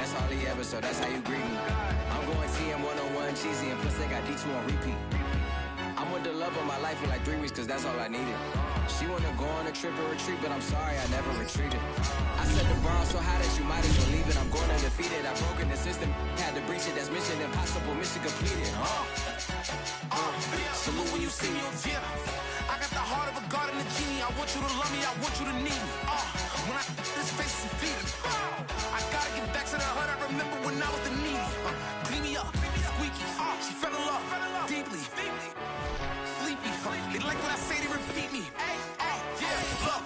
That's all he ever, so that's how you greet me. I'm going TM 101 cheesy, and plus they got D2 on repeat. I'm with the love of my life for like 3 weeks, cause that's all I needed. She wanna go on a trip or retreat, but I'm sorry, I never retreated. I set the bar so high that you might as well leave it. I'm going undefeated, I've broken the system, had to breach it, that's mission impossible, mission completed. Salute when you see me. I got the heart of a god and a genie. I want you to love me, I want you to need me. When I this face is feeding. I gotta get back to the hood, I remember when I was the needy. Clean me up, squeaky. She fell in love, deeply. Sleepy, they like what I say, they repeat me. Yeah, look,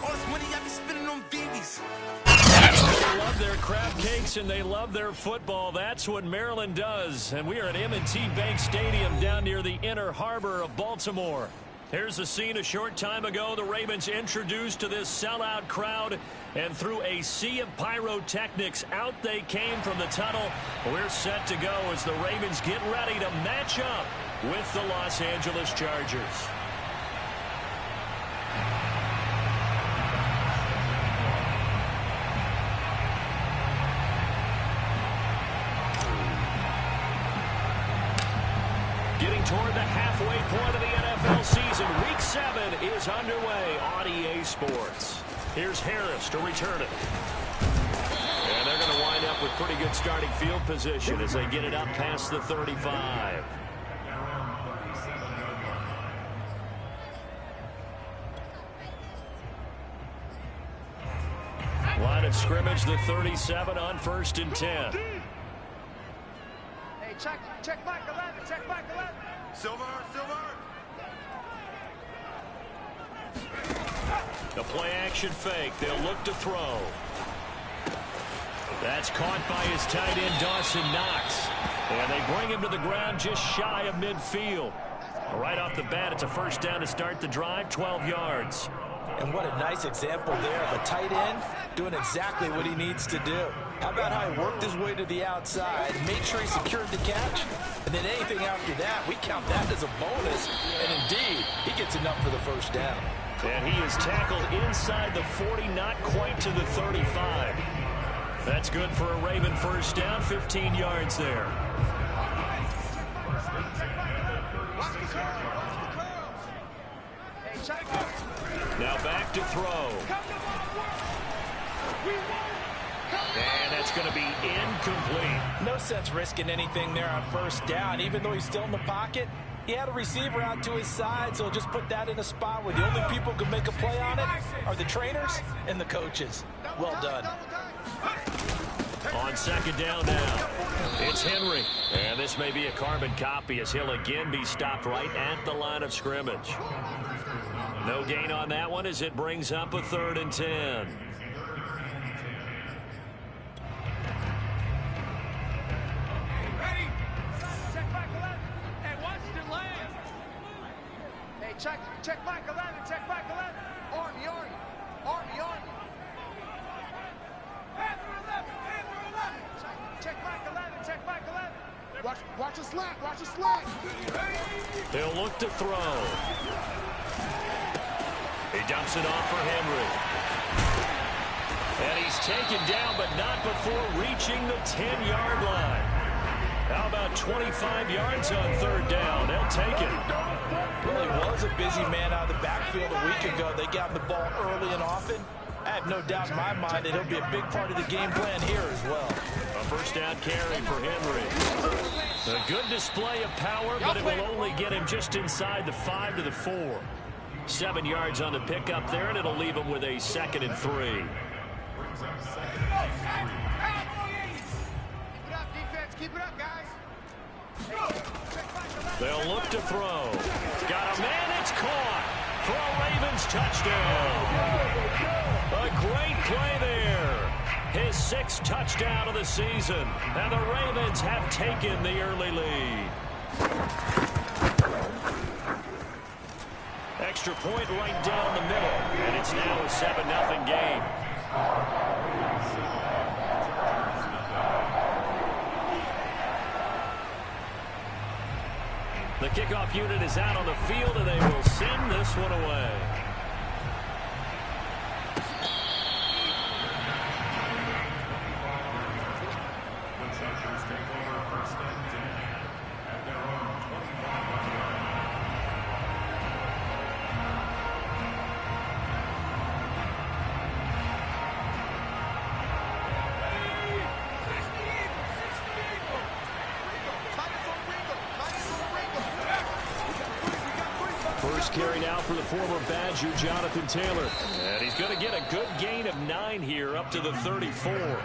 all this money I be spending on BBs. They love their crab cakes and they love their football. That's what Maryland does. And we are at M&T Bank Stadium down near the inner harbor of Baltimore. Here's the scene a short time ago. The Ravens introduced to this sellout crowd, and through a sea of pyrotechnics, out they came from the tunnel. We're set to go as the Ravens get ready to match up with the Los Angeles Chargers. Getting toward the halfway point of the NFL season. Week 7 is underway on EA Sports. Here's Harris to return it. And they're going to wind up with pretty good starting field position as they get it up past the 35. Line of scrimmage, the 37 on 1st and 10. Hey, check back 11, check back 11. Silver. The play action fake. They'll look to throw. That's caught by his tight end, Dawson Knox. And they bring him to the ground just shy of midfield. Right off the bat, it's a first down to start the drive, 12 yards. And what a nice example there of a tight end doing exactly what he needs to do. How about how he worked his way to the outside, made sure he secured the catch, and then anything after that, we count that as a bonus. And indeed, he gets enough for the first down. And he is tackled inside the 40, not quite to the 35. That's good for a Raven first down, 15 yards there. Now back to throw. And that's going to be incomplete. No sense risking anything there on first down. Even though he's still in the pocket, he had a receiver out to his side, so just put that in a spot where the only people who can make a play on it are the trainers and the coaches. Well done. On second down now, it's Henry. And this may be a carbon copy as he'll again be stopped right at the line of scrimmage. No gain on that one as it brings up a 3rd and 10. Check back 11, check back 11. Army. Check back 11, check back 11. Watch a slant. They'll look to throw. He dumps it off for Henry. And he's taken down, but not before reaching the 10-yard line. How about 25 yards on 3rd down? They'll take it. Well, he was a busy man out of the backfield a week ago. They got him the ball early and often. I have no doubt in my mind that he'll be a big part of the game plan here as well. A first down carry for Henry. A good display of power, but it will only get him just inside the 5 to the 4. 7 yards on the pickup there, and it'll leave him with a 2nd and 3. Keep it up, guys. They'll look to throw. Got a man, it's caught for a Ravens touchdown. A great play there. His 6th touchdown of the season. And the Ravens have taken the early lead. Extra point right down the middle. And it's now a 7-0 game. The kickoff unit is out on the field, and they will send this one away. first carry now for the former Badger, Jonathan Taylor. And he's going to get a good gain of 9 here, up to the 34.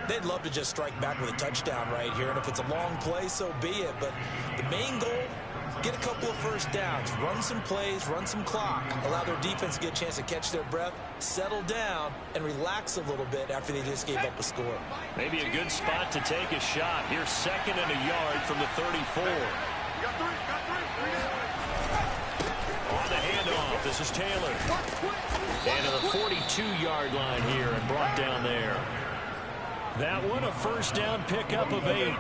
They'd love to just strike back with a touchdown right here, and if it's a long play, so be it. But the main goal, get a couple of first downs, run some plays, run some clock, allow their defense to get a chance to catch their breath, settle down, and relax a little bit after they just gave up a score. Maybe a good spot to take a shot. Here's 2nd and a yard from the 34. On the handoff, this is Taylor. And to the 42-yard line here and brought down there. That one a first down pickup of 8.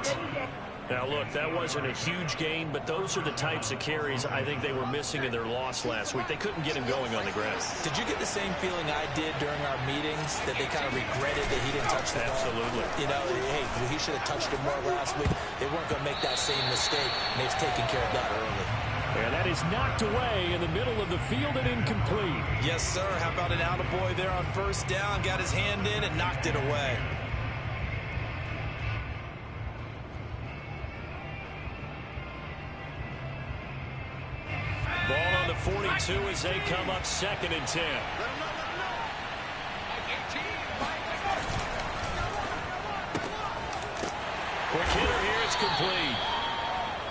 Now, look, that wasn't a huge gain, but those are the types of carries I think they were missing in their loss last week. They couldn't get him going on the ground. Did you get the same feeling I did during our meetings, that they kind of regretted that he didn't touch the ball? Absolutely. You know, hey, he should have touched it more last week. They weren't going to make that same mistake, and they've taken care of that early. And that is knocked away in the middle of the field and incomplete. Yes, sir. How about an attaboy there on first down? Got his hand in and knocked it away. Ball on the 42 as they come up 2nd and 10. Quick hitter here, it's complete.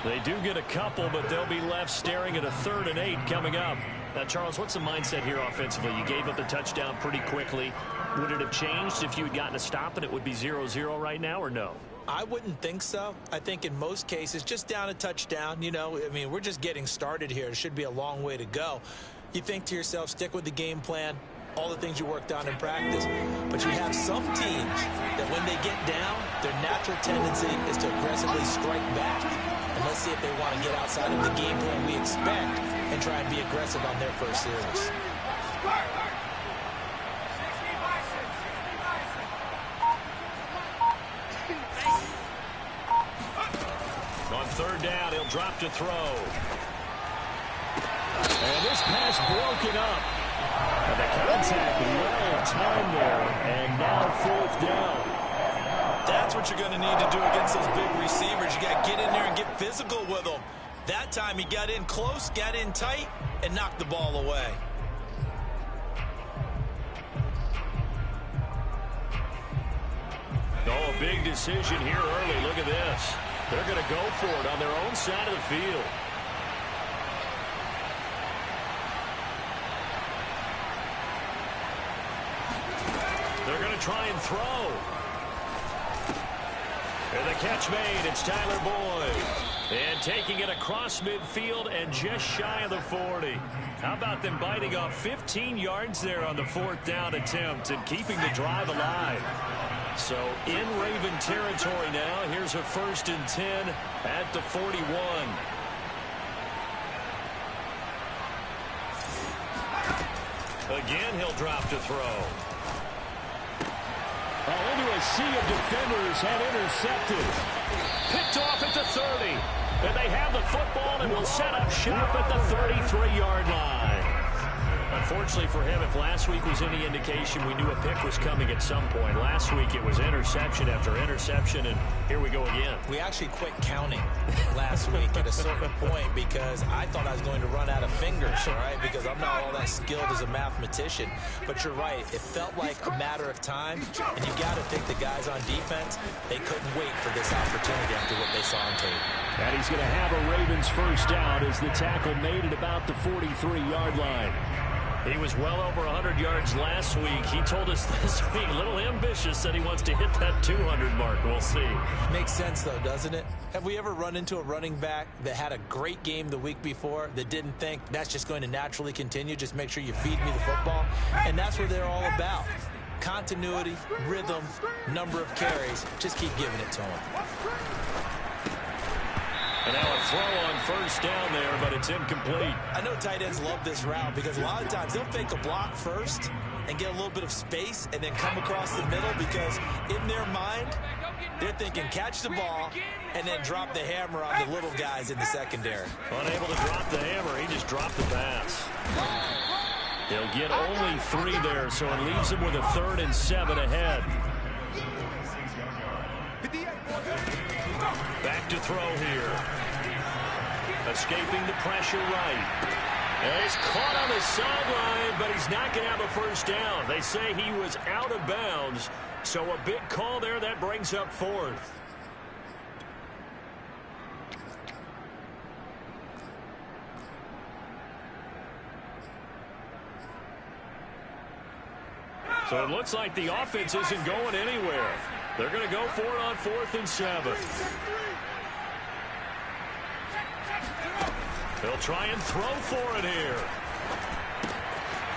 They do get a couple, but they'll be left staring at a 3rd and 8 coming up. Now, Charles, what's the mindset here offensively? You gave up a touchdown pretty quickly. Would it have changed if you had gotten a stop and it would be 0-0 right now, or no? I wouldn't think so. I think in most cases, just down a touchdown, you know, I mean, we're just getting started here. It should be a long way to go. You think to yourself, stick with the game plan, all the things you worked on in practice. But you have some teams that when they get down, their natural tendency is to aggressively strike back. And let's see if they want to get outside of the game plan we expect and try and be aggressive on their first series. On 3rd down, he'll drop to throw. And this pass broken up. And the contact well timed there. And now 4th down. That's what you're going to need to do against those big receivers. You got to get in there and get physical with them. That time he got in close, got in tight, and knocked the ball away. Oh, a big decision here early. Look at this. They're going to go for it on their own side of the field. They're going to try and throw. And the catch made. It's Tyler Boyd. And taking it across midfield and just shy of the 40. How about them biting off 15 yards there on the 4th down attempt and keeping the drive alive? So in Raven territory now. Here's a 1st and 10 at the 41. Again, he'll drop to throw. Into a sea of defenders and intercepted. Picked off at the 30. And they have the football and will set up shop at the 33-yard line. Unfortunately for him, if last week was any indication, we knew a pick was coming at some point. Last week it was interception after interception, and here we go again. We actually quit counting last week at a certain point because I thought I was going to run out of fingers, all right, because I'm not all that skilled as a mathematician. But you're right. It felt like a matter of time, and you got to think the guys on defense, they couldn't wait for this opportunity after what they saw on tape. And he's going to have a Ravens first down as the tackle made at about the 43-yard line. He was well over 100 yards last week. He told us this week, a little ambitious, said he wants to hit that 200 mark. We'll see. Makes sense, though, doesn't it? Have we ever run into a running back that had a great game the week before that didn't think that's just going to naturally continue? Just make sure you feed me the football. And that's what they're all about. Continuity, rhythm, number of carries. Just keep giving it to them. And now a throw on first down there, but it's incomplete. I know tight ends love this route because a lot of times they'll fake a block first and get a little bit of space and then come across the middle because in their mind, they're thinking catch the ball and then drop the hammer on the little guys in the secondary. Unable to drop the hammer, he just dropped the pass. They'll get only 3 there, so it leaves them with a 3rd and 7 ahead. Back to throw here. Escaping the pressure right. And he's caught on the sideline, but he's not going to have a first down. They say he was out of bounds, so a big call there. That brings up fourth. So it looks like the offense isn't going anywhere. They're going to go for it on 4th and 7. He'll try and throw for it here.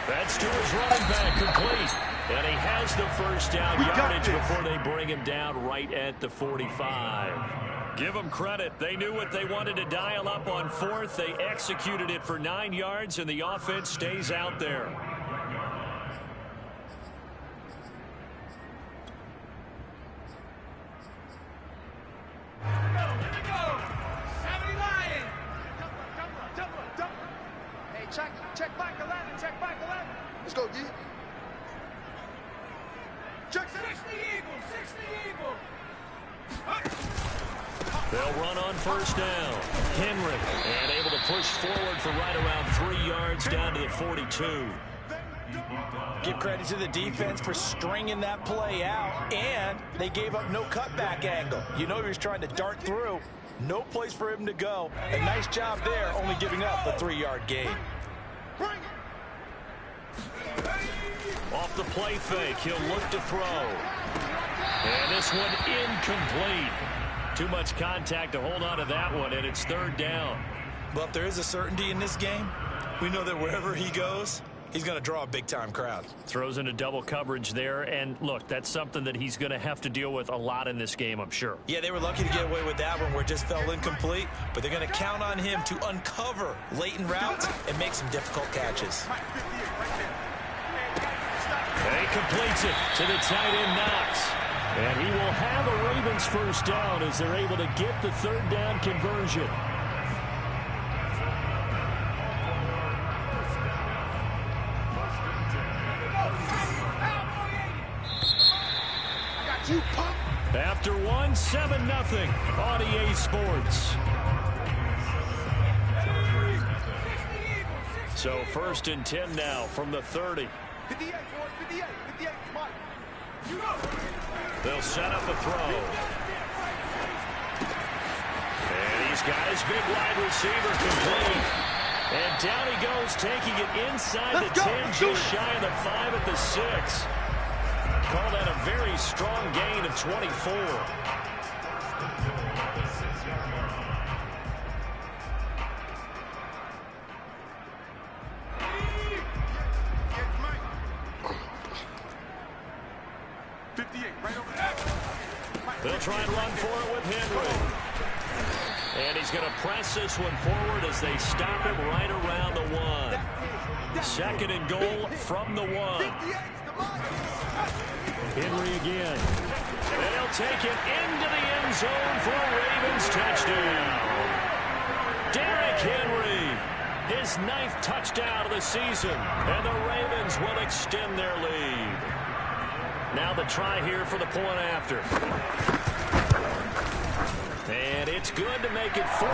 That's to his running back, complete. And he has the first down yardage before they bring him down right at the 45. Give them credit. They knew what they wanted to dial up on 4th. They executed it for 9 yards, and the offense stays out there. Check back 11, check back 11. Let's go, D. Check 60 Eagles, 60 Eagles. They'll run on first down. Henry, and able to push forward for right around 3 yards down to the 42. Give credit to the defense for stringing that play out, and they gave up no cutback angle. You know he was trying to dart through. No place for him to go. A nice job there, only giving up a 3-yard gain. Off the play fake, he'll look to throw. And this one incomplete. Too much contact to hold on to that one, and it's 3rd down. Well, if there is a certainty in this game, we know that wherever he goes, he's going to draw a big-time crowd. Throws into double coverage there, and look, that's something that he's going to have to deal with a lot in this game, I'm sure. Yeah, they were lucky to get away with that one where it just fell incomplete, but they're going to count on him to uncover late in routes and make some difficult catches. And he completes it to the tight end, Knox. And he will have a Ravens first down as they're able to get the 3rd down conversion. After one, 7-0 on EA Sports. So 1st and 10 now from the 30. 58, boys, 58, 58, Mike. They'll set up a throw. And he's got his big wide receiver complete. And down he goes, taking it inside the 10, just shy of the 5 at the 6. Call that a very strong gain of 24. They'll try and run for it with Henry. And he's going to press this one forward as they stop him right around the 1. 2nd and goal from the 1. Henry again. And he'll take it into the end zone for a Ravens touchdown. Derrick Henry, his 9th touchdown of the season. And the Ravens will extend their lead. Now the try here for the point after. And it's good to make it 14-0.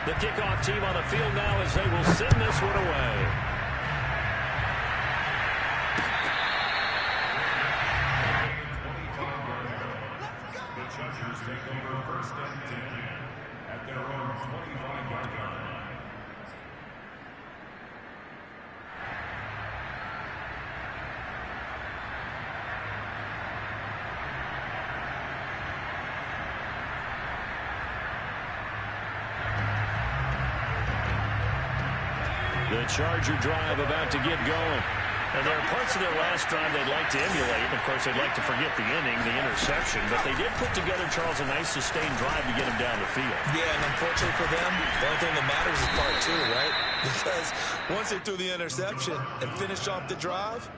The kickoff team on the field now as they will send this one away. The Chargers take over 1st and 10 at their own 25-yard line. The Charger drive about to get going. And there are parts of their last drive they'd like to emulate. Of course, they'd like to forget the inning, the interception. But they did put together, Charles, a nice sustained drive to get him down the field. Yeah, and unfortunately for them, the only thing that matters is part 2, right? Because once they threw the interception and finished off the drive,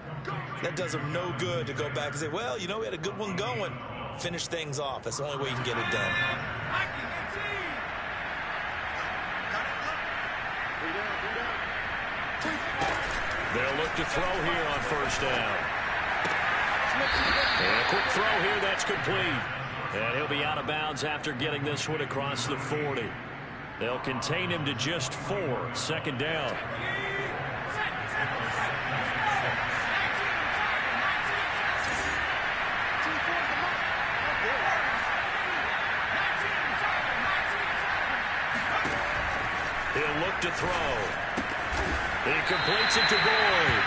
that does them no good to go back and say, well, you know, we had a good one going. Finish things off. That's the only way you can get it done. They'll look to throw here on 1st down. And a quick throw here, that's complete. And he'll be out of bounds after getting this one across the 40. They'll contain him to just 4. Second down. He'll look to throw. He completes it to Boyd.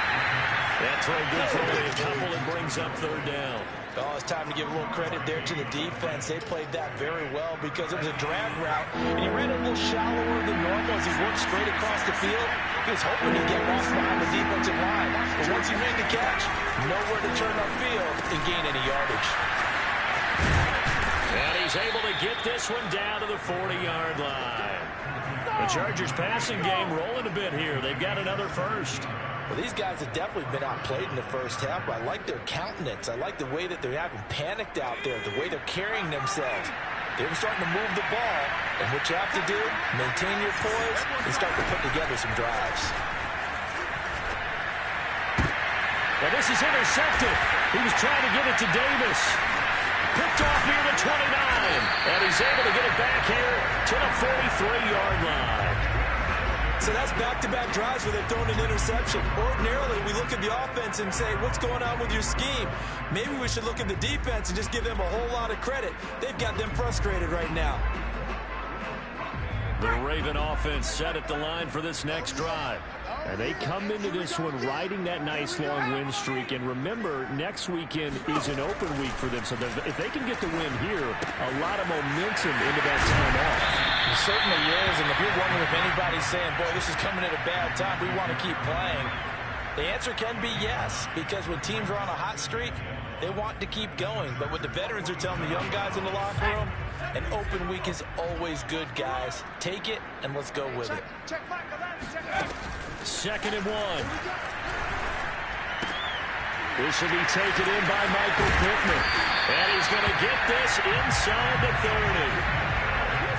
That throw good for only a couple and brings up third down. Oh, it's time to give a little credit there to the defense. They played that very well because it was a drag route, and he ran a little shallower than normal as he worked straight across the field. He was hoping he'd get lost behind the defensive line, but once he made the catch, nowhere to turn upfield and gain any yardage. And he's able to get this one down to the 40-yard line. The Chargers passing game rolling a bit here. They've got another first. Well, these guys have definitely been outplayed in the first half. I like their countenance. I like the way that they're having panicked out there, the way they're carrying themselves. They're starting to move the ball, and what you have to do, maintain your poise and start to put together some drives. Well, this is intercepted. He was trying to get it to Davis. Picked off near the 29, and he's able to get it back here to the 43-yard line. So that's back-to-back drives where they've thrown an interception. Ordinarily, we look at the offense and say, what's going on with your scheme? Maybe we should look at the defense and just give them a whole lot of credit. They've got them frustrated right now. The Raven offense set at the line for this next drive. And they come into this one riding that nice long win streak. And remember, next weekend is an open week for them. So if they can get the win here, a lot of momentum into that time off. It certainly is. And if you're wondering if anybody's saying, boy, this is coming at a bad time, we want to keep playing, the answer can be yes. Because when teams are on a hot streak, they want to keep going. But what the veterans are telling the young guys in the locker room, an open week is always good, guys. Take it, and let's go with it. Second and 1. This will be taken in by Michael Pittman. And he's going to get this inside the 30.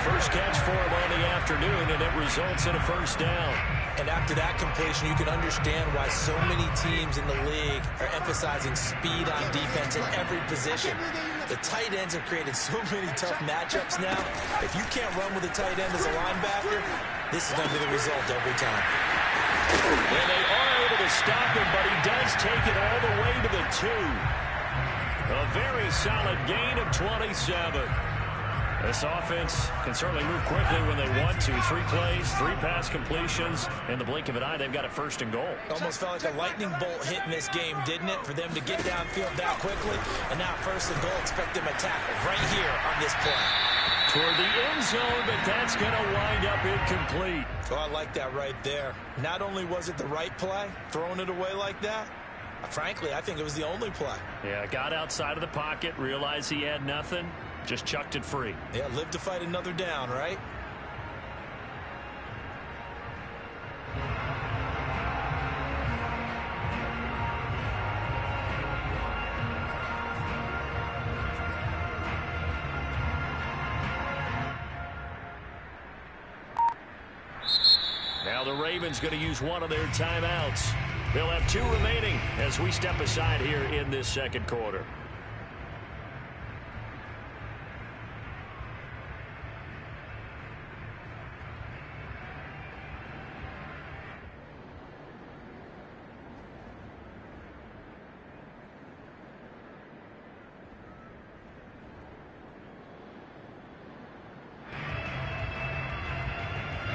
First catch for him on the afternoon, and it results in a first down. And after that completion, you can understand why so many teams in the league are emphasizing speed on defense in every position. The tight ends have created so many tough matchups now. If you can't run with a tight end as a linebacker, this is going to be the result every time. And they are able to stop him, but he does take it all the way to the 2. A very solid gain of 27. This offense can certainly move quickly when they want to. 3 plays, 3 pass completions. In the blink of an eye, they've got a first and goal. Almost felt like a lightning bolt hit in this game, didn't it? For them to get downfield that quickly. And now first and goal, expect them to tackle right here on this play. Toward the end zone, but that's going to wind up incomplete. Oh, I like that right there. Not only was it the right play, throwing it away like that, frankly, I think it was the only play. Yeah, got outside of the pocket, realized he had nothing. Just chucked it free. Yeah, live to fight another down, right? Now the Ravens going to use one of their timeouts. They'll have 2 remaining as we step aside here in this second quarter.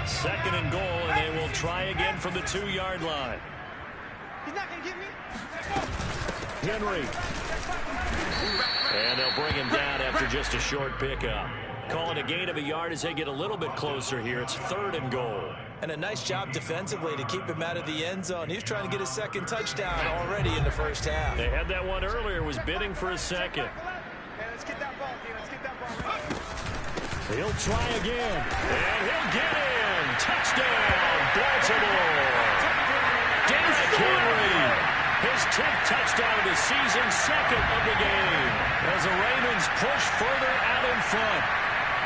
Second and goal, and they will try again from the 2-yard line. He's not going to get me. Henry. And they'll bring him down after just a short pickup. Calling a gain of a yard as they get a little bit closer here. It's 3rd and goal. And a nice job defensively to keep him out of the end zone. He was trying to get his second touchdown already in the first half. They had that one earlier, was bidding for a second. Let's get that ball, Let's get that ball. He'll try again, and he'll get in. Touchdown, Baltimore. Derrick Henry, his 10th touchdown of the season, 2nd of the game, as the Ravens push further out in front.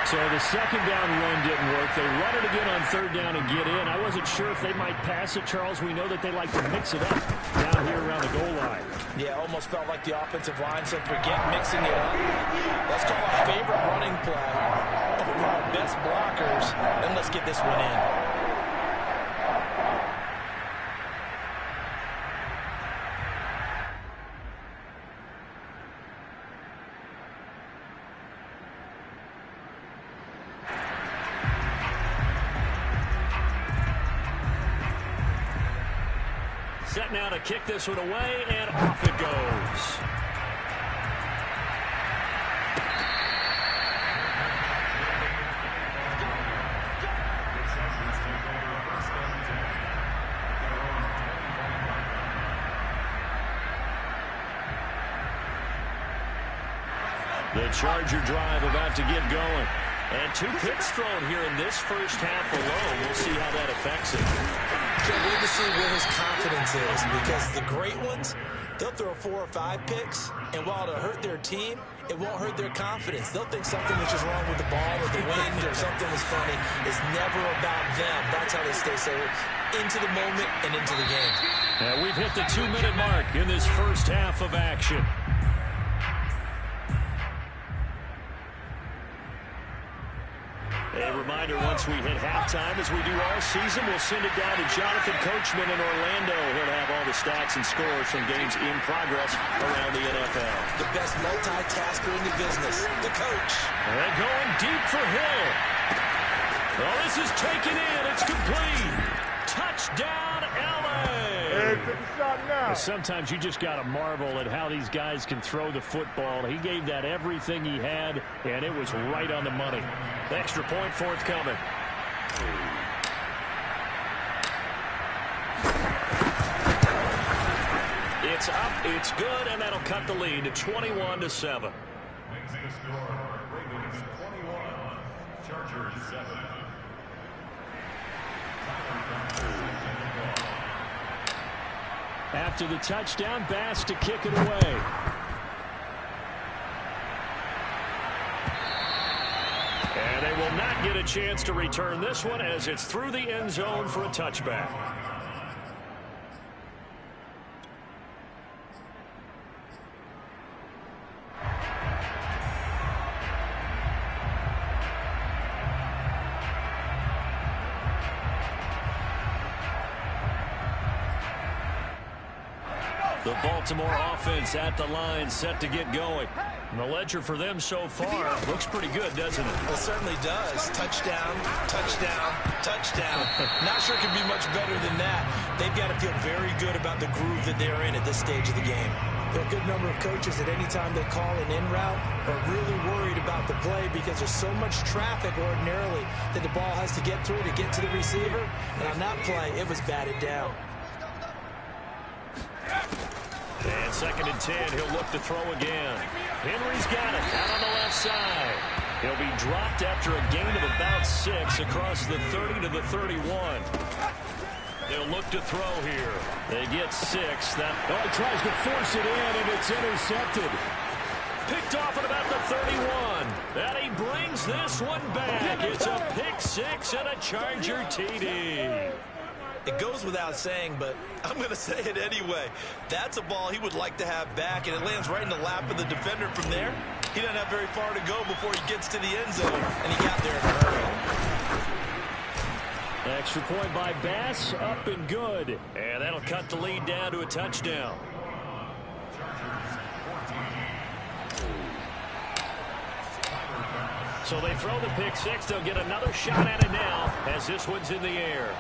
So the second down run didn't work. They run it again on third down and get in. I wasn't sure if they might pass it, Charles. We know that they like to mix it up down here around the goal line. Yeah, almost felt like the offensive line said, forget mixing it up. Let's call our favorite running play over our best blockers, and let's get this one in. Set now to kick this one away, and off it goes. The Charger drive about to get going. And 2 picks thrown here in this first half alone. We'll see how that affects it. Can't wait to see where his confidence is, because the great ones, they'll throw 4 or 5 picks, and while it'll hurt their team, it won't hurt their confidence. They'll think something was just wrong with the ball or the wind or something was funny. It's never about them. That's how they stay so into the moment and into the game. And we've hit the 2-minute mark in this first half of action. A reminder, once we hit halftime, as we do all season, we'll send it down to Jonathan Coachman in Orlando. He'll have all the stats and scores from games in progress around the NFL. The best multitasker in the business, the coach. And going deep for Hill. Well, this is taken in. It's complete. Touchdown, L.A. Hey, take a shot now. Sometimes you just got to marvel at how these guys can throw the football. He gave that everything he had, and it was right on the money. Extra point forthcoming. It's up, it's good, and that'll cut the lead to 21-7. Makes the score. Ravens 21, Chargers 7. After the touchdown, Bass to kick it away. And they will not get a chance to return this one as it's through the end zone for a touchback. The Baltimore offense at the line, set to get going. And the ledger for them so far looks pretty good, doesn't it? It certainly does. Touchdown, touchdown, touchdown. Not sure it can be much better than that. They've got to feel very good about the groove that they're in at this stage of the game. There are a good number of coaches at any time they call an in route are really worried about the play because there's so much traffic ordinarily that the ball has to get through to get to the receiver. And on that play, it was batted down. And 2nd and 10, he'll look to throw again. Henry's got it out on the left side. He'll be dropped after a gain of about 6 across the 30 to the 31. They'll look to throw here. They get 6. That he tries to force it in, and it's intercepted. picked off at about the 31. And he brings this one back. It's a pick 6 and a Charger TD. It goes without saying, but I'm going to say it anyway. That's a ball he would like to have back, and it lands right in the lap of the defender from there. He doesn't have very far to go before he gets to the end zone, and he got there in a hurry. Extra point by Bass, up and good. And that'll cut the lead down to a touchdown. So they throw the pick 6. They'll get another shot at it now as this one's in the air.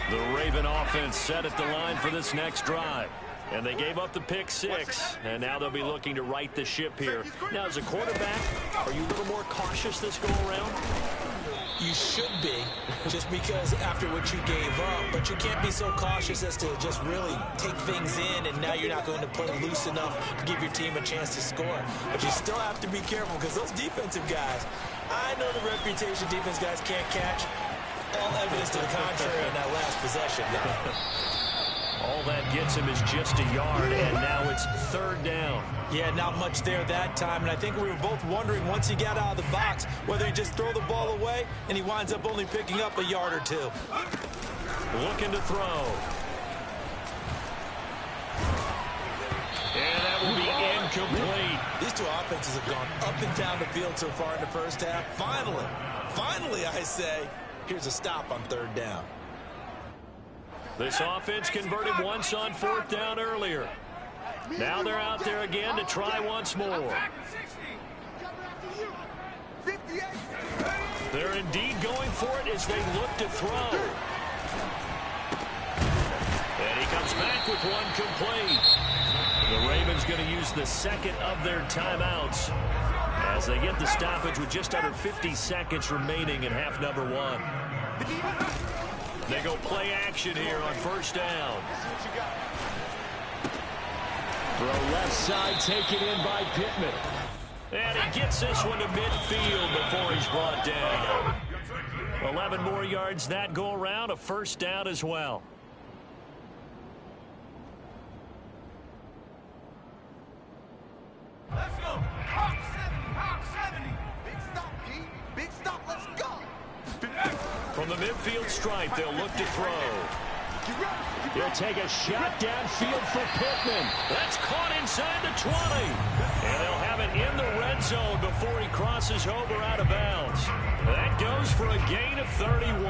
The Raven offense set at the line for this next drive. And they gave up the pick 6, and now they'll be looking to right the ship here. Now, as a quarterback, are you a little more cautious this go around? You should be, just because after what you gave up, but you can't be so cautious as to just really take things in, and now you're not going to play loose enough to give your team a chance to score. But you still have to be careful, because those defensive guys, I know the reputation defense guys can't catch. All evidence to the contrary on that last possession, though. All that gets him is just a yard, and now it's third down. Yeah, not much there that time, and I think we were both wondering once he got out of the box whether he just throw the ball away, and he winds up only picking up a yard or two. Looking to throw. And that will be incomplete. These two offenses have gone up and down the field so far in the first half. Finally, I say, here's a stop on third down. This offense converted once on fourth down earlier. Now they're out there again to try once more. They're indeed going for it as they look to throw. And he comes back with one complete. The Ravens going to use the second of their timeouts as they get the stoppage with just under 50 seconds remaining in half number one. They go play action here on first down. Throw left side, taken in by Pittman. And he gets this one to midfield before he's brought down. 11 more yards that go around, a first down as well. Let's go. Hawk 70. Big stop, D. Big stop. Let's go. From the midfield stripe, they'll look to throw. He'll take a shot downfield for Pittman. That's caught inside the 20. And they'll have it in the red zone before he crosses over out of bounds. That goes for a gain of 31.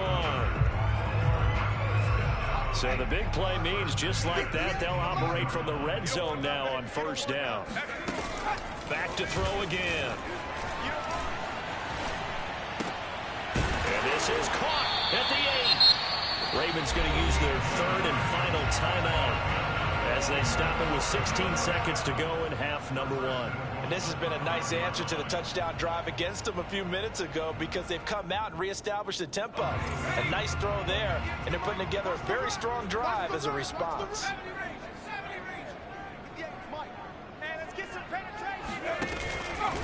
So the big play means just like that, they'll operate from the red zone now on first down. Back to throw again. And this is caught at the 8. Ravens going to use their third and final timeout as they stop it with 16 seconds to go in half number one. And this has been a nice answer to the touchdown drive against them a few minutes ago because they've come out and reestablished the tempo. A nice throw there, and they're putting together a very strong drive as a response.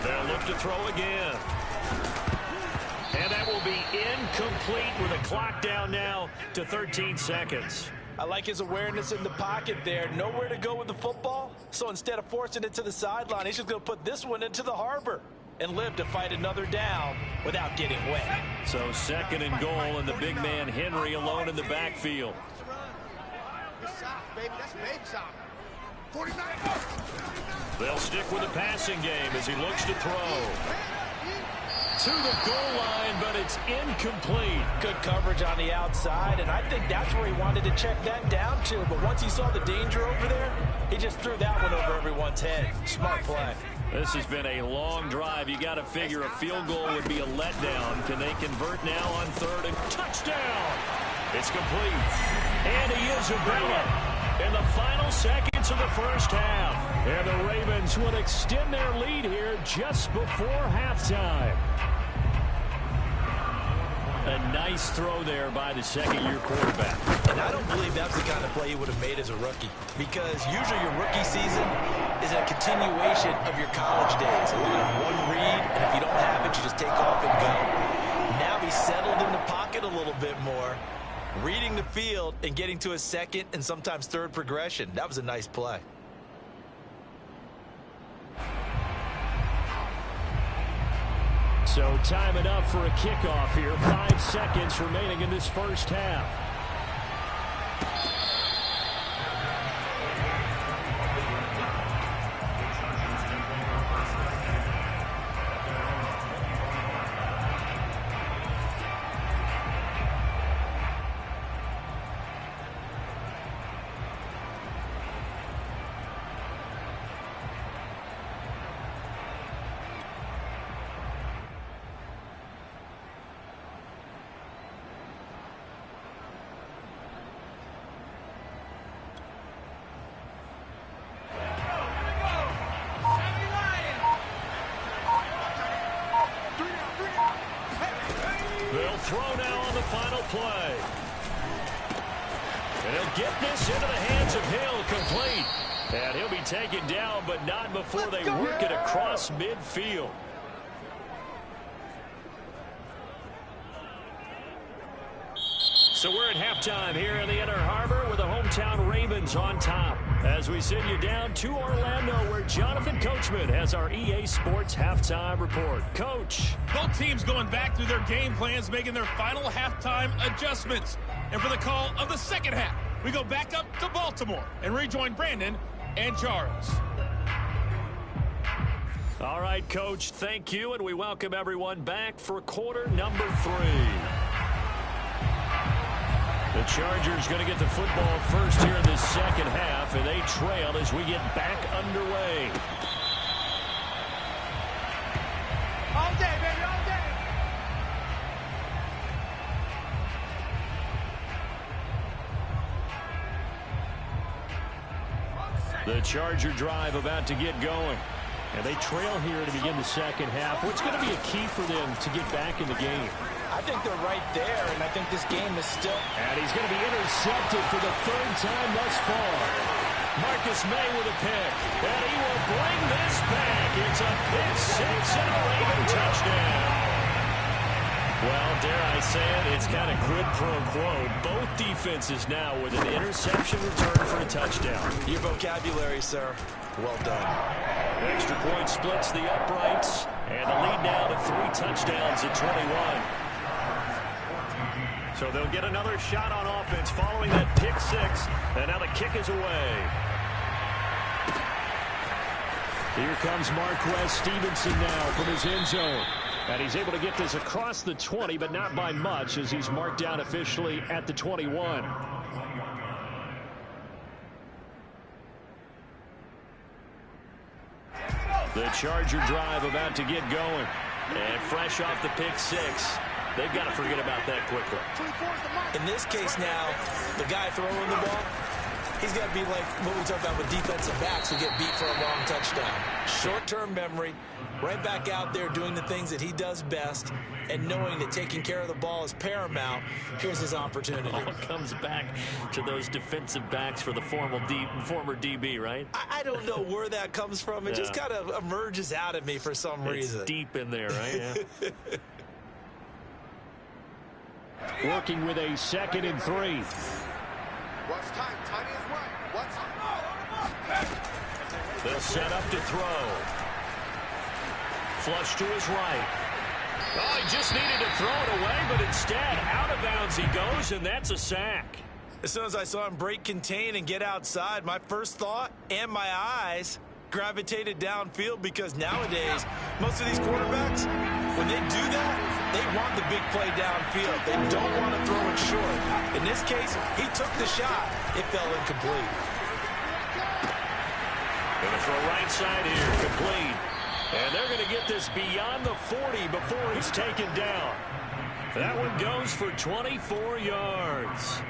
They'll look to throw again. And that will be incomplete with a clock down now to 13 seconds. I like his awareness in the pocket there. Nowhere to go with the football. So instead of forcing it to the sideline, he's just going to put this one into the harbor and live to fight another down without getting wet. So second and goal, and the big man Henry alone in the backfield. They'll stick with the passing game as he looks to throw. To the goal line, but it's incomplete. Good coverage on the outside, and I think that's where he wanted to check that down to. But once he saw the danger over there, he just threw that one over everyone's head. Smart play. This has been a long drive. You got to figure a field goal would be a letdown. Can they convert now on third and touchdown? It's complete. And he is Abella in the final seconds of the first half. And the Ravens will extend their lead here just before halftime. A nice throw there by the second-year quarterback. And I don't believe that's the kind of play he would have made as a rookie, because usually your rookie season is a continuation of your college days. A lot of one read, and if you don't have it, you just take off and go. Now he's settled in the pocket a little bit more, reading the field and getting to his second and sometimes third progression. That was a nice play. So time enough for a kickoff here. 5 seconds remaining in this first half. throw now on the final play. And he'll get this into the hands of Hill, complete. And he'll be taken down, but not before they work it across midfield. So we're at halftime here in the Inner Harbor with the hometown Ravens on top. As we send you down to Orlando, where Jonathan Coachman has our EA Sports halftime report. Coach. Both teams going back through their game plans, making their final halftime adjustments. And for the call of the second half, we go back up to Baltimore and rejoin Brandon and Charles. All right, Coach, thank you, and we welcome everyone back for quarter number 3. The Chargers going to get the football first here in the second half, and they trail as we get back underway. All day, baby, all day. The Charger drive about to get going. And they trail here to begin the second half. What's going to be a key for them to get back in the game? I think they're right there, and I think this game is still... And he's going to be intercepted for the 3rd time thus far. Marcus May with a pick. And he will bring this back. It's a pick 6 and a Raven touchdown. Well, dare I say it, it's kind of quid pro quo. Both defenses now with an interception return for a touchdown. Your vocabulary, sir. Well done. Extra point splits the uprights. And the lead now to 3 touchdowns at 21. So they'll get another shot on offense following that pick 6. And now the kick is away. Here comes Marquez Stevenson now from his end zone. And he's able to get this across the 20, but not by much, as he's marked down officially at the 21. The Charger drive about to get going. And fresh off the pick 6. They've got to forget about that quickly. In this case now, the guy throwing the ball, he's got to be like what we talk about with defensive backs who get beat for a long touchdown. Short-term memory, right back out there doing the things that he does best, and knowing that taking care of the ball is paramount. Here's his opportunity. All comes back to those defensive backs for the former DB, right? I don't know where that comes from. It just kind of emerges out of me for some reason. It's deep in there, right? Yeah. Working with a 2nd and 3. What's time? Time is right. What's They'll set up to throw. Flush to his right. Oh, he just needed to throw it away, but instead, out of bounds he goes, and that's a sack. As soon as I saw him break contain and get outside, my first thought and my eyes gravitated downfield, because nowadays, most of these quarterbacks, when they do that, they want the big play downfield. They don't want to throw it short. In this case, he took the shot. It fell incomplete. Going to throw right side here, complete. And they're going to get this beyond the 40 before he's taken down. That one goes for 24 yards.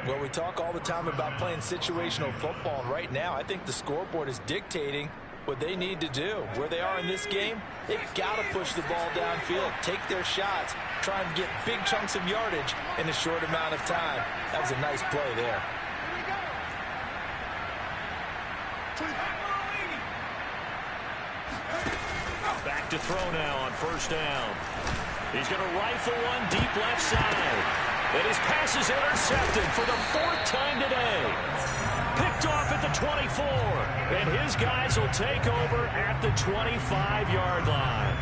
Well, we talk all the time about playing situational football, and right now I think the scoreboard is dictating what they need to do. Where they are in this game, they've got to push the ball downfield, take their shots, try and get big chunks of yardage in a short amount of time. That was a nice play there. Back to throw now on 1st down. He's going to rifle one deep left side. And his pass is intercepted for the 4th time today. Picked off at the 24. And his guys will take over at the 25-yard line.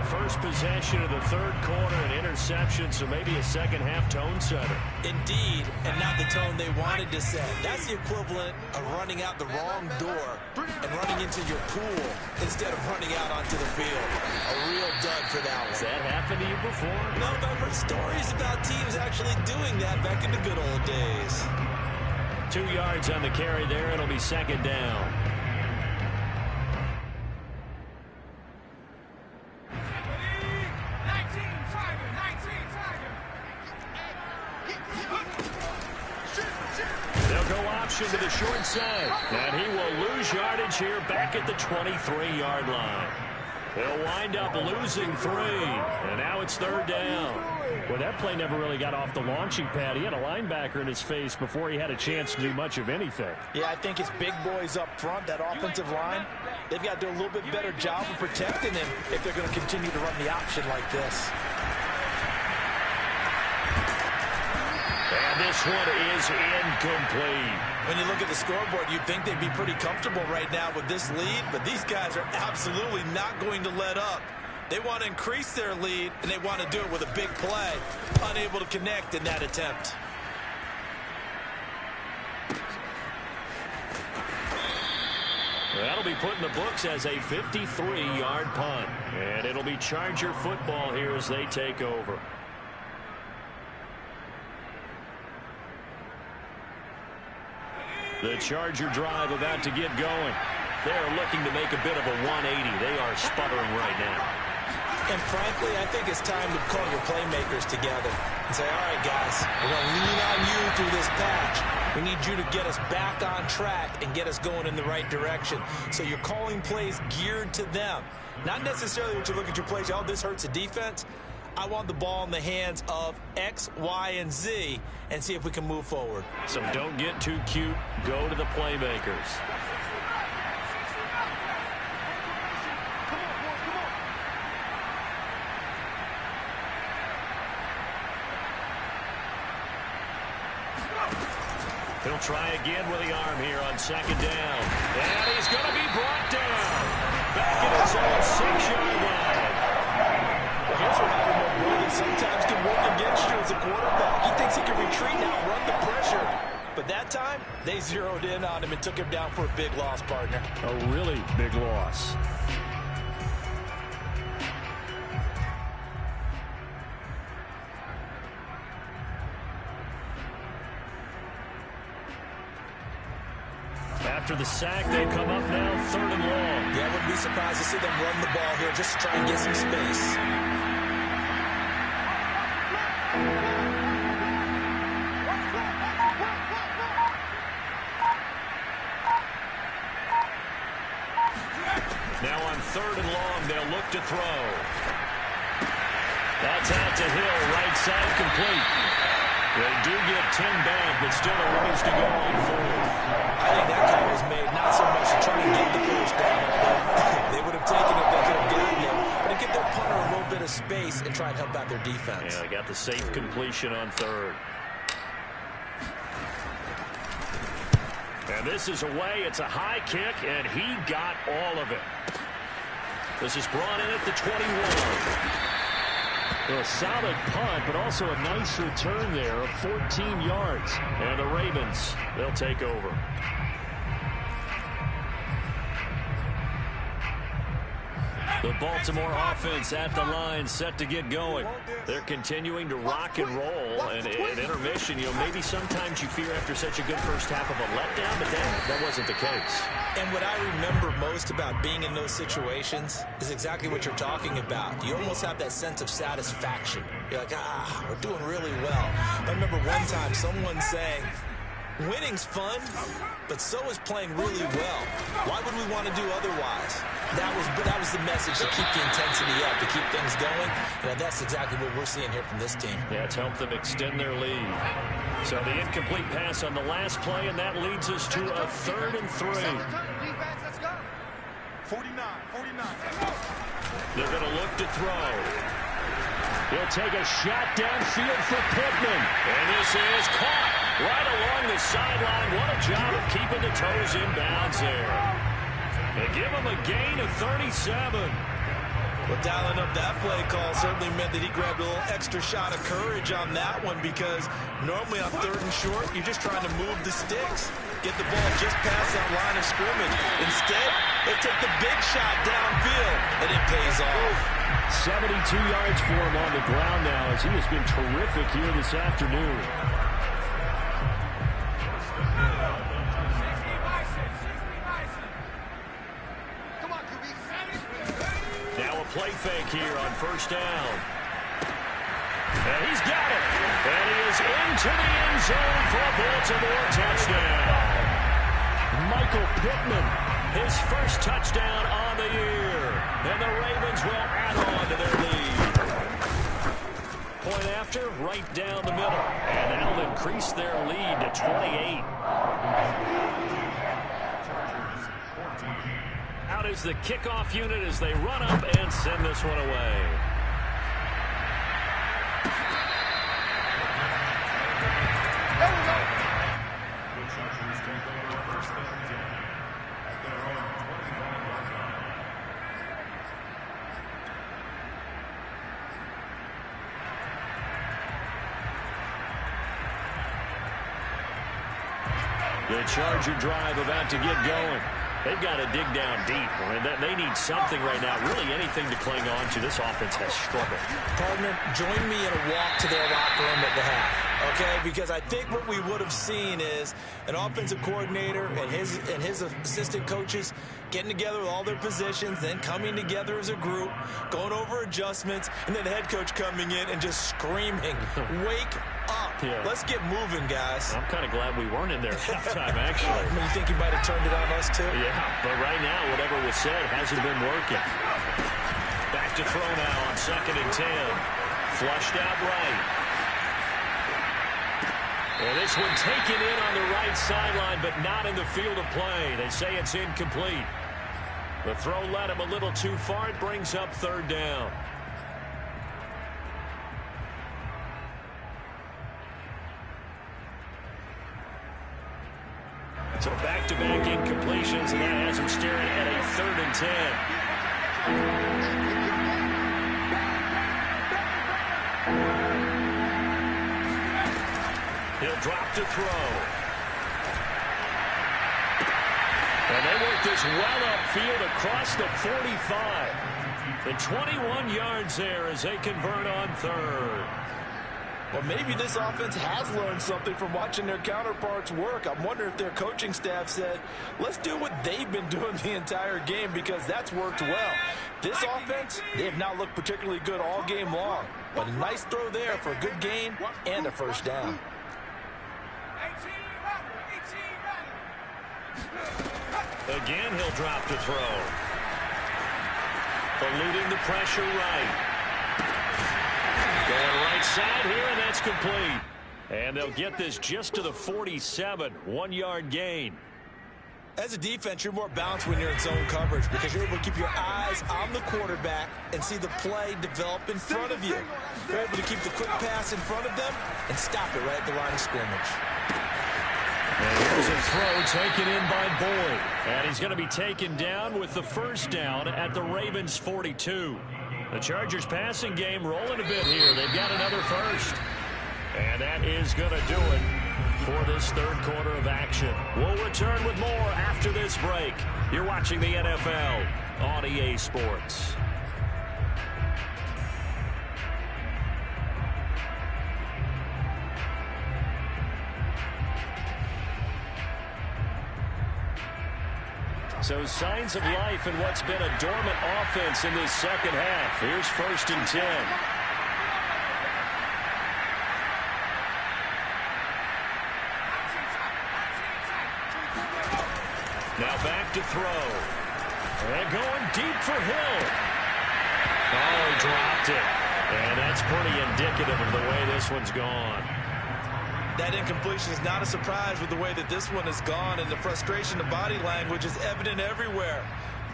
First possession of the 3rd quarter, an interception, so maybe a second-half tone setter. Indeed, and not the tone they wanted to set. That's the equivalent of running out the wrong door and running into your pool instead of running out onto the field. A real dud for that one. Has that happened to you before? No, but I've heard stories about teams actually doing that back in the good old days. 2 yards on the carry there. It'll be 2nd down. They'll go option to the short side. And he will lose yardage here back at the 23-yard line. They'll wind up losing 3. And now it's 3rd down. Well, that play never really got off the launching pad. He had a linebacker in his face before he had a chance to do much of anything. Yeah, I think his big boys up front, that offensive line, they've got to do a little bit better job of protecting him if they're going to continue to run the option like this. And this one is incomplete. When you look at the scoreboard, you'd think they'd be pretty comfortable right now with this lead, but these guys are absolutely not going to let up. They want to increase their lead, and they want to do it with a big play. Unable to connect in that attempt. That'll be put in the books as a 53-yard punt. And it'll be Charger football here as they take over. The Charger drive about to get going. They're looking to make a bit of a 180. They are sputtering right now. And frankly, I think it's time to call your playmakers together and say, all right, guys, we're going to lean on you through this patch. We need you to get us back on track and get us going in the right direction. So you're calling plays geared to them. Not necessarily what you look at your plays, oh, this hurts the defense. I want the ball in the hands of X, Y, and Z and see if we can move forward. So don't get too cute. Go to the playmakers. He'll try again with the arm here on second down. And he's going to be brought down. Back in his own 6-yard line. Well, here's what having mobility sometimes can work against you as a quarterback. He thinks he can retreat now, run the pressure. But that time, they zeroed in on him and took him down for a big loss, partner. A really big loss. After the sack, they come up now 3rd and long. Yeah, I wouldn't be surprised to see them run the ball here just to try and get some space. Now on 3rd and long, they'll look to throw. That's out to Hill, right side complete. They do get 10 back, but still a ways to go on 4th. I think that call was made not so much to try and get the first down. They would have taken it, they could have gotten it. But to give their punter a little bit of space and try and help out their defense. Yeah, they got the safe completion on 3rd. And this is away. It's a high kick, and he got all of it. This is brought in at the 21. Well, a solid punt, but also a nice return there of 14 yards. And the Ravens, they'll take over. The Baltimore offense at the line, set to get going. They're continuing to rock and roll. And at intermission, maybe sometimes you fear after such a good first half of a letdown, but that wasn't the case. And what I remember most about being in those situations is exactly what you're talking about. You almost have that sense of satisfaction. You're like, we're doing really well. I remember one time someone saying, winning's fun, but so is playing really well. Why would we want to do otherwise? That was the message, to keep the intensity up, to keep things going. And that's exactly what we're seeing here from this team. Yeah, it's helped them extend their lead. So the incomplete pass on the last play, and that leads us to a 3rd and 3. Let's go. 49. They're going to look to throw. He'll take a shot downfield for Pittman. And this is caught right along the sideline. What a job of keeping the toes in bounds there. They give him a gain of 37. Well, dialing up that play call certainly meant that he grabbed a little extra shot of courage on that one, because normally on 3rd and short, you're just trying to move the sticks, get the ball just past that line of scrimmage. Instead, they took the big shot downfield, and it pays off. 72 yards for him on the ground now, as he has been terrific here this afternoon. Play fake here on 1st down. And he's got it. And he is into the end zone for a Baltimore touchdown. Michael Pittman, his first touchdown on the year. And the Ravens will add on to their lead. point after, right down the middle. And that'll increase their lead to 28. Out is the kickoff unit as they run up and send this one away. The Chargers take over first and 10 at their own 21-yard line. The Charger drive about to get going. They've got to dig down deep. They need something right now, really anything to cling on to. This offense has struggled. Partner, join me in a walk to their locker room at the half, okay? Because I think what we would have seen is an offensive coordinator and his assistant coaches getting together with all their positions, then coming together as a group, going over adjustments, and then the head coach coming in and just screaming, wake up. Yeah. Let's get moving, guys. I'm kind of glad we weren't in there at halftime, actually. You think he might have turned it on us, too? Yeah, but right now, whatever was said hasn't been working. Back to throw now on 2nd and 10. Flushed out right. And this one taken in on the right sideline, but not in the field of play. They say it's incomplete. The throw led him a little too far. It brings up 3rd down. So back-to-back incompletions, and that has him staring at a 3rd and 10. He'll drop to throw. And they work this well upfield across the 45. And 21 yards there as they convert on 3rd. Well, maybe this offense has learned something from watching their counterparts work. I'm wondering if their coaching staff said, let's do what they've been doing the entire game, because that's worked well. This offense, they have not looked particularly good all game long. But a nice throw there for a good gain and a 1st down. Again, he'll drop to throw. Eluding the pressure right. Going right side here, and that's complete. And they'll get this just to the 47. 1-yard gain. As a defense, you're more balanced when you're in zone coverage because you're able to keep your eyes on the quarterback and see the play develop in front of you. You're able to keep the quick pass in front of them and stop it right at the line of scrimmage. And here's a throw taken in by Boyd. And he's going to be taken down with the 1st down at the Ravens' 42. The Chargers passing game rolling a bit here. They've got another 1st. And that is going to do it for this 3rd quarter of action. We'll return with more after this break. You're watching the NFL on EA Sports. So signs of life in what's been a dormant offense in this 2nd half. Here's 1st and 10. Now back to throw. And going deep for Hill. Oh, he dropped it. And that's pretty indicative of the way this one's gone. That incompletion is not a surprise with the way that this one has gone, and the frustration of body language is evident everywhere.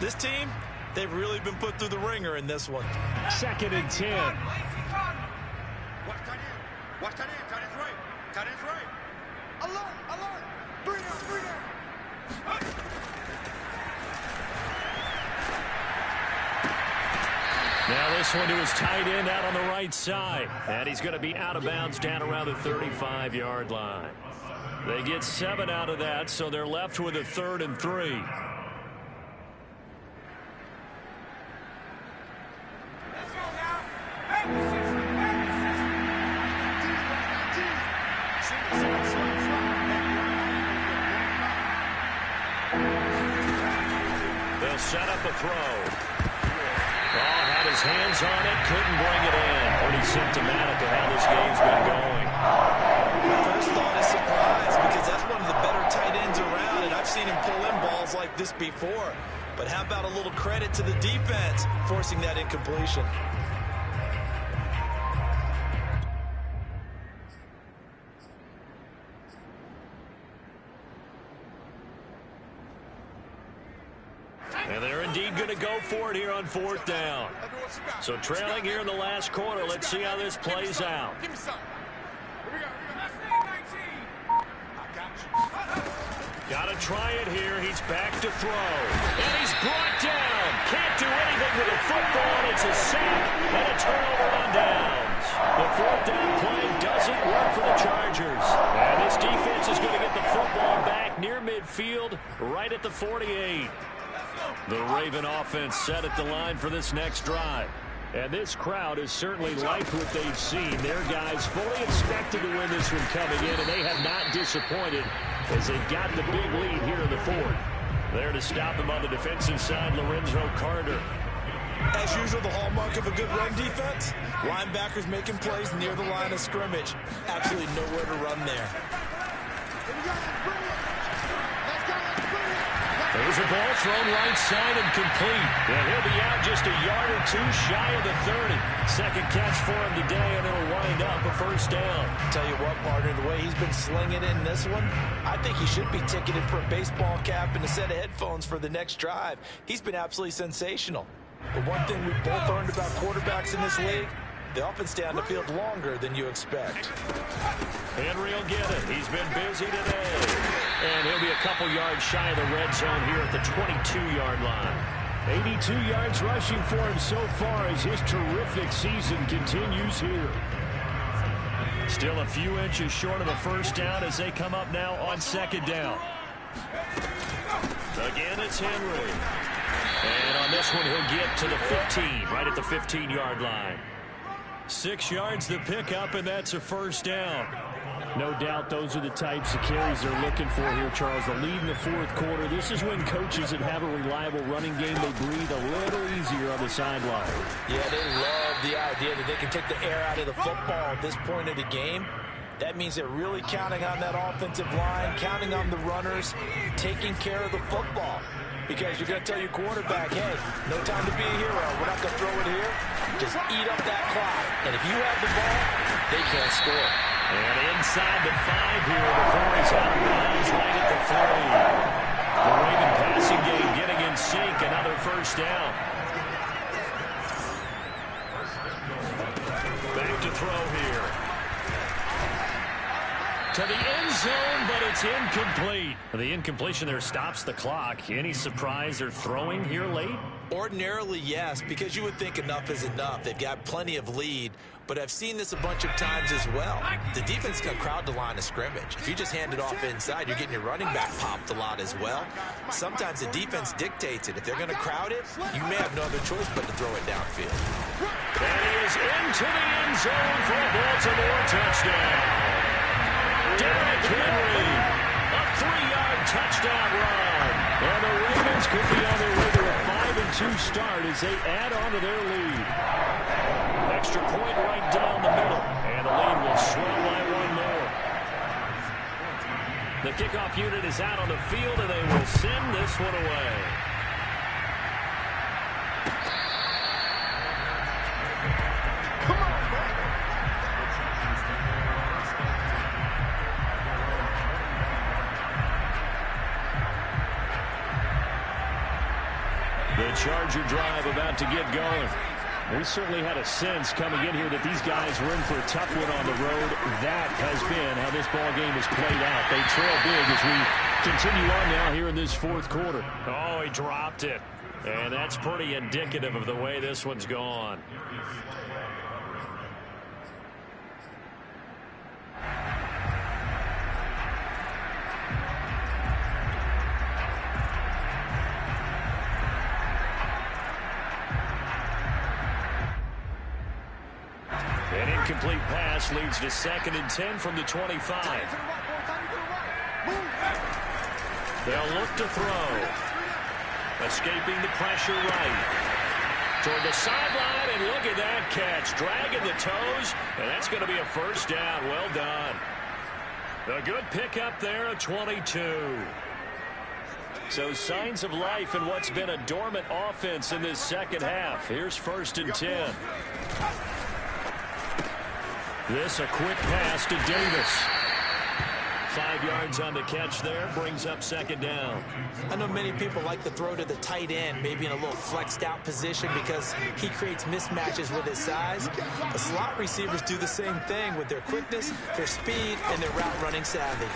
This team, they've really been put through the ringer in this one. 2nd and 10. Watch tight end. Watch tight end. Tight end's right. Tight end's right. Alert. Alert. 3 down. 3 down. Now this one to his tight end out on the right side. And he's going to be out of bounds down around the 35-yard line. They get 7 out of that, so they're left with a 3rd and 3. Let's go now. Hey, they'll set up a throw. Had his hands on it, couldn't bring it in. Pretty symptomatic of how this game's been going. My first thought is surprise, because that's one of the better tight ends around, and I've seen him pull in balls like this before. But how about a little credit to the defense forcing that incompletion? And they're indeed going to go for it here on 4th down. So trailing here in the last quarter. Let's see how this plays out. Give me some. Here we go. Got to try it here. He's back to throw. And he's brought down. Can't do anything with the football. It's a sack and a turnover on downs. The 4th down play doesn't work for the Chargers. And this defense is going to get the football back near midfield, right at the 48. The Raven offense set at the line for this next drive. And this crowd has certainly liked what they've seen. Their guys fully expected to win this one coming in, and they have not disappointed as they've got the big lead here in the 4th. There to stop them on the defensive side, Lorenzo Carter. As usual, the hallmark of a good run defense, linebackers making plays near the line of scrimmage. Absolutely nowhere to run there. There's a ball thrown right side and complete. And he'll be out just a yard or two shy of the 30. Second catch for him today, and it'll wind up a 1st down. Tell you what, partner, the way he's been slinging in this one, I think he should be ticketed for a baseball cap and a set of headphones for the next drive. He's been absolutely sensational. But one thing we've both learned about quarterbacks in this league, they often stay on the field longer than you expect. Henry will get it. He's been busy today. And he'll be a couple yards shy of the red zone here at the 22-yard line. 82 yards rushing for him so far as his terrific season continues here. Still a few inches short of a 1st down as they come up now on 2nd down. Again, it's Henry. And on this one, he'll get to the 15, right at the 15-yard line. 6 yards the pickup, and that's a 1st down. No doubt those are the types of carries they're looking for here, Charles. The lead in the 4th quarter. This is when coaches that have a reliable running game, they breathe a little easier on the sideline. Yeah, they love the idea that they can take the air out of the football at this point of the game. That means they're really counting on that offensive line, counting on the runners, taking care of the football. Because you're going to tell your quarterback, hey, no time to be a hero. We're not going to throw it here. Just eat up that clock. And if you have the ball, they can't score. And inside the 5 here before he's out of bounds right at the 3. The Raven passing game getting in sync. Another 1st down. Back to throw here. To the end zone, but it's incomplete. The incompletion there stops the clock. Any surprise they're throwing here late? Ordinarily, yes, because you would think enough is enough. They've got plenty of lead, but I've seen this a bunch of times as well. The defense can crowd the line of scrimmage. If you just hand it off inside, you're getting your running back popped a lot as well. Sometimes the defense dictates it. If they're going to crowd it, you may have no other choice but to throw it downfield. And he is into the end zone for a Baltimore touchdown. Derrick Henry, a 3-yard touchdown run. And the Ravens could be on their way to a 5-2 start as they add on to their lead. Extra point right down the middle. And the lead will swell by 1 more. The kickoff unit is out on the field, and they will send this one away. The Charger drive about to get going. We certainly had a sense coming in here that these guys were in for a tough one on the road. That has been how this ball game has played out. They trail big as we continue on now here in this 4th quarter. Oh, he dropped it. And that's pretty indicative of the way this one's gone. An incomplete pass leads to 2nd and 10 from the 25. They'll look to throw. Escaping the pressure right. Toward the sideline, and look at that catch. Dragging the toes, and that's going to be a 1st down. Well done. A good pickup there of 22. So signs of life in what's been a dormant offense in this 2nd half. Here's 1st and 10. This a quick pass to Davis. 5 yards on the catch there. Brings up second down. I know many people like to throw to the tight end, maybe in a little flexed out position because he creates mismatches with his size. The slot receivers do the same thing with their quickness, their speed, and their route running savvy.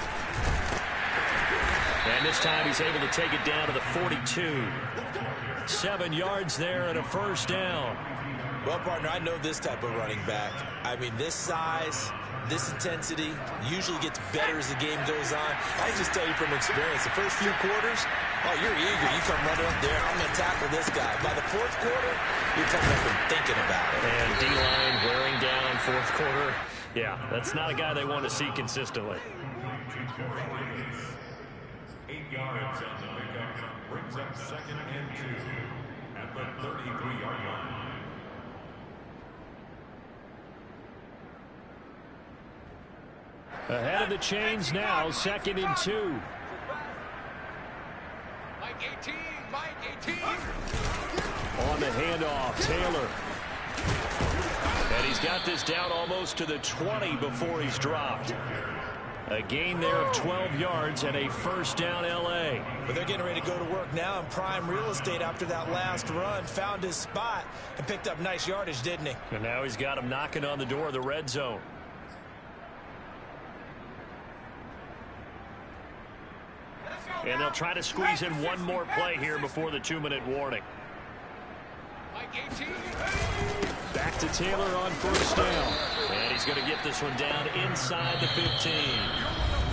And this time he's able to take it down to the 42. 7 yards there and a first down. Well, partner, I know this type of running back. I mean, this size, this intensity usually gets better as the game goes on. I just tell you from experience, the first few quarters, oh, you're eager. You come running up there, I'm going to tackle this guy. By the fourth quarter, you're coming up and thinking about it. And D-line wearing down fourth quarter. Yeah, that's not a guy they want to see consistently. 8 yards on the pickup. Brings up second and 2 at the 33-yard line. Ahead of the chains now, 2nd and 2. Mike 18, Mike 18. On the handoff, Taylor. And he's got this down almost to the 20 before he's dropped. A gain there of 12 yards and a first down L.A. But they're getting ready to go to work now in prime real estate after that last run. Found his spot and picked up nice yardage, didn't he? And now he's got him knocking on the door of the red zone. And they'll try to squeeze in one more play here before the 2-minute warning. Back to Taylor on first down. And he's going to get this one down inside the 15.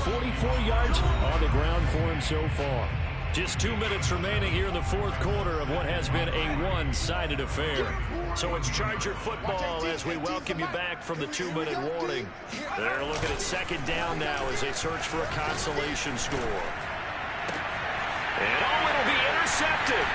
44 yards on the ground for him so far. Just 2 minutes remaining here in the fourth quarter of what has been a one-sided affair. So it's Charger football as we welcome you back from the 2-minute warning. They're looking at second down now as they search for a consolation score. And it'll be intercepted.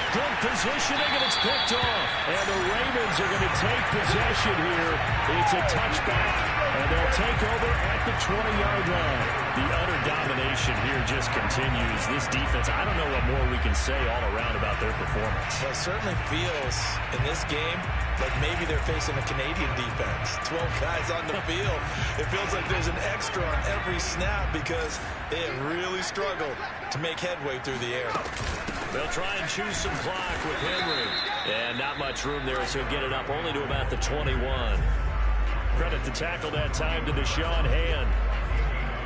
Good positioning, and it's picked off. And the Ravens are going to take possession here. It's a touchback, and they'll take over at the 20-yard line. The utter domination here just continues. This defense, I don't know what more we can say all around about their performance. Well, it certainly feels in this game like maybe they're facing a Canadian defense. 12 guys on the field. It feels like there's an extra on every snap because they have really struggled to make headway through the air. They'll try and choose some clock with Henry. And not much room there, so he'll get it up only to about the 21. Credit the tackle that time to Deshaun Hand.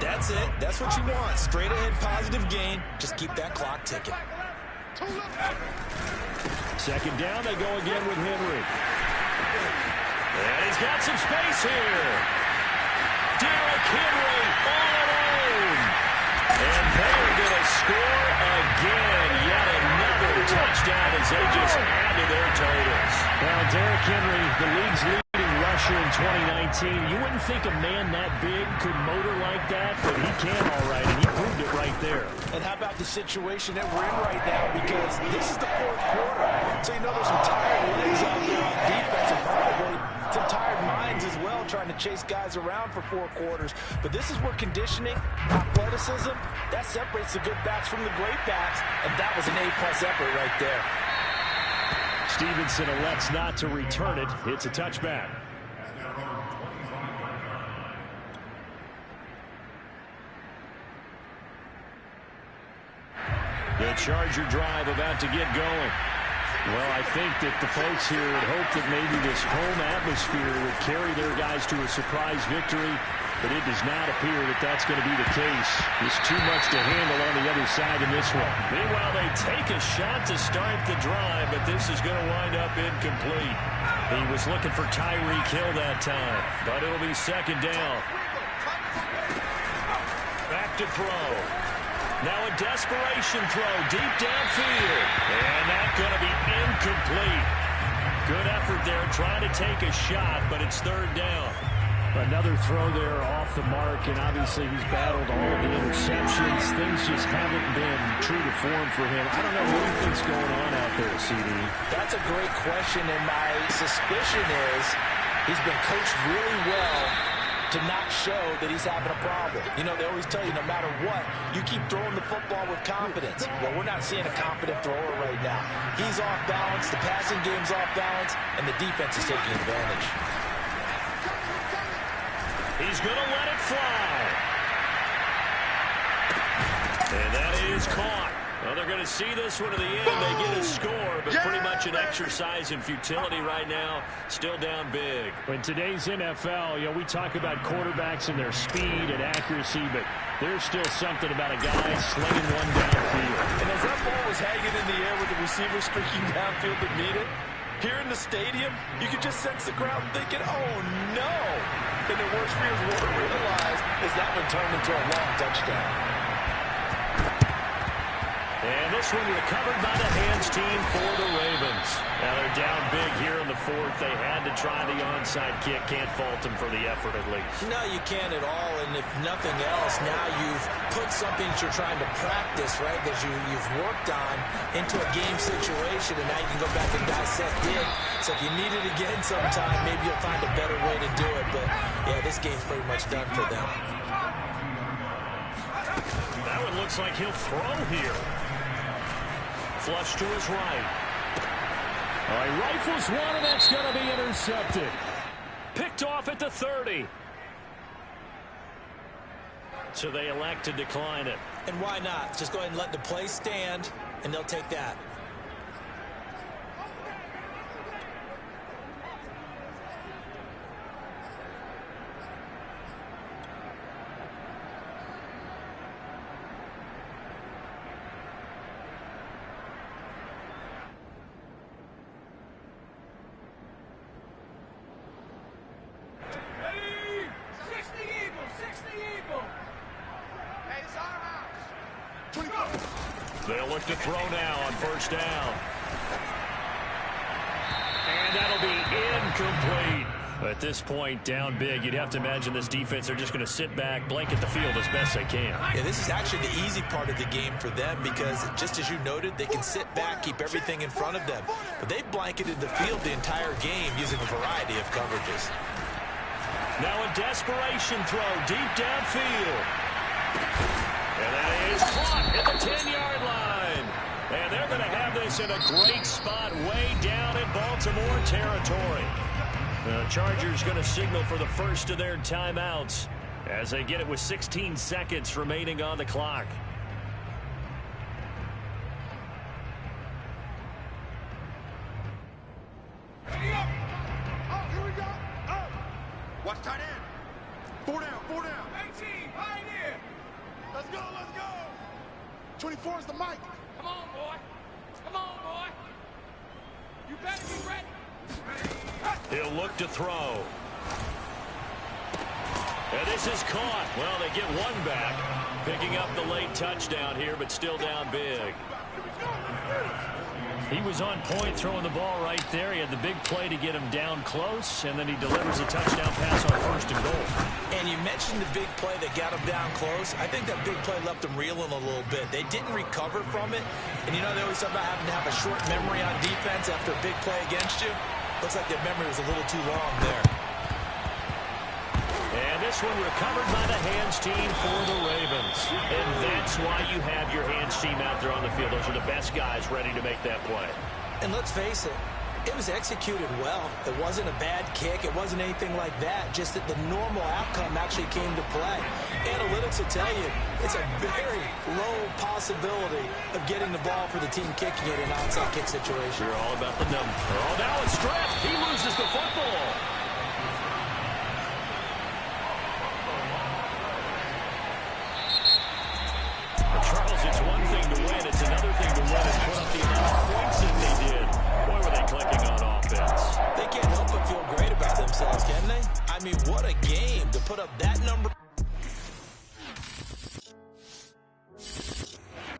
That's it. That's what you want. Straight ahead positive gain. Just keep that clock ticking. Second down, they go again with Henry. And he's got some space here. Derrick Henry all alone. And they're going to score again. Yet another touchdown as they just add to their totals. Well, Derrick Henry, the league's leading rusher in 2019. You wouldn't think a man that big could motor like that, but he can all right, and he proved it right there. And how about the situation that we're in right now? Because this is the fourth quarter. So you know there's some tired legs out there on defense and probably some tired minds as well trying to chase guys around for 4 quarters. But this is where conditioning, athleticism, that separates the good backs from the great backs. And that was an A-plus effort right there. Stevenson elects not to return it. It's a touchback. The Charger drive about to get going. Well, I think that the folks here would hope that maybe this home atmosphere would carry their guys to a surprise victory, but it does not appear that that's going to be the case. There's too much to handle on the other side in this one. Meanwhile, they take a shot to start the drive, but this is going to wind up incomplete. He was looking for Tyreek Hill that time, but it'll be second down. Back to throw. Now a desperation throw deep downfield. And that's going to be incomplete. Good effort there trying to take a shot, but it's third down. Another throw there off the mark, and obviously he's battled all of the interceptions. Things just haven't been true to form for him. I don't know what he thinks going on out there, CD. That's a great question, and my suspicion is he's been coached really well to not show that he's having a problem. You know, they always tell you no matter what, you keep throwing the football with confidence. Well, we're not seeing a confident thrower right now. He's off balance, the passing game's off balance, and the defense is taking advantage. He's going to let it fly. Well, they're going to see this one to the end. They get a score, but pretty much an exercise in futility right now. Still down big. In today's NFL, we talk about quarterbacks and their speed and accuracy, but there's still something about a guy slinging one downfield. And as that ball was hanging in the air with the receiver streaking downfield to meet it, here in the stadium, you could just sense the crowd thinking, oh, no. And their worst fears were realized as that one turned into a long touchdown. And this one recovered by the hands team for the Ravens. Now they're down big here in the fourth. They had to try the onside kick. Can't fault them for the effort at least. No, you can't at all. And if nothing else, now you've put something that you're trying to practice, right, that you've worked on into a game situation, and now you can go back and dissect it. So if you need it again sometime, maybe you'll find a better way to do it. But, yeah, this game's pretty much done for them. That one looks like he'll throw here. Flush to his right. All right, rifles one, and that's going to be intercepted. Picked off at the 30. So they elect to decline it. And why not? Just go ahead and let the play stand, and they'll take that. They'll look to throw now on first down. And that'll be incomplete. At this point, down big, you'd have to imagine this defense, they're just going to sit back, blanket the field as best they can. Yeah, this is actually the easy part of the game for them because, just as you noted, they can sit back, keep everything in front of them. But they've blanketed the field the entire game using a variety of coverages. Now a desperation throw deep downfield. And that is caught at the 10-yard line. And they're going to have this in a great spot way down in Baltimore territory. The Chargers going to signal for the first of their timeouts as they get it with 16 seconds remaining on the clock. Oh, here we go. Oh. Watch tight end. 4 down, 4 down. 18, pioneer. Let's go, let's go. 24 is the mic. Come on, boy. Come on, boy. You better be ready. He'll look to throw. And this is caught. Well, they get one back. Picking up the late touchdown here, but still down big. He was on point throwing the ball right there. He had the big play to get him down close, and then he delivers a touchdown pass on first and goal. And you mentioned the big play that got him down close. I think that big play left them reeling a little bit. They didn't recover from it. And, they always talk about having to have a short memory on defense after a big play against you. Looks like their memory was a little too long there. And this one recovered by the hands team for the Ravens. And that's why you have your hands team out there on the field. Those are the best guys ready to make that play. And let's face it, it was executed well. It wasn't a bad kick. It wasn't anything like that. Just that the normal outcome actually came to play. Analytics will tell you it's a very low possibility of getting the ball for the team kicking it in an onside kick situation. You're all about the number. Oh, now it's stripped. He loses the football. Charles, it's one thing to win. It's another thing to win and put up the amount of points that they did. Boy, were they clicking on offense. They can't help but feel great about themselves, can they? I mean, what a game to put up that number.